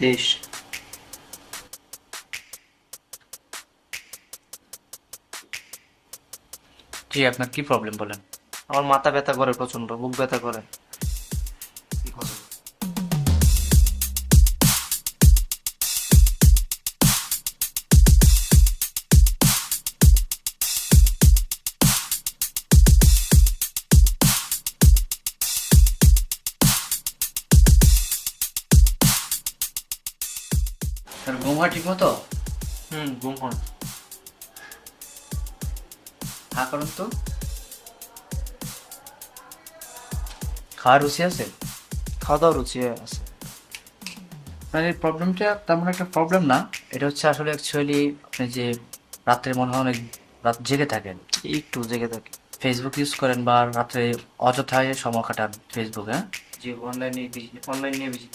23। জি, আপনার কি প্রবলেম বলেন? আমার মাথা ব্যথা করে, প্রচন্ড বুক ব্যথা করে। স্যার ঘুম হয় ঠিক মতো? ঘুম হয়। হ্যাঁ করুন তো। খাওয়ার রুচি আছে? খাওয়া দাওয়া রুচি আছে। আপনার এই প্রবলেমটা তেমন একটা প্রবলেম না। এটা হচ্ছে আসলে অ্যাকচুয়ালি আপনি যে রাত্রে মনে হয় অনেক রাত জেগে থাকেন, একটু জেগে থাকি। ফেসবুক ইউজ করেন বা রাত্রে অযথায় সময় কাটান ফেসবুকে, হ্যাঁ? জি, অনলাইন নিয়ে বেশি।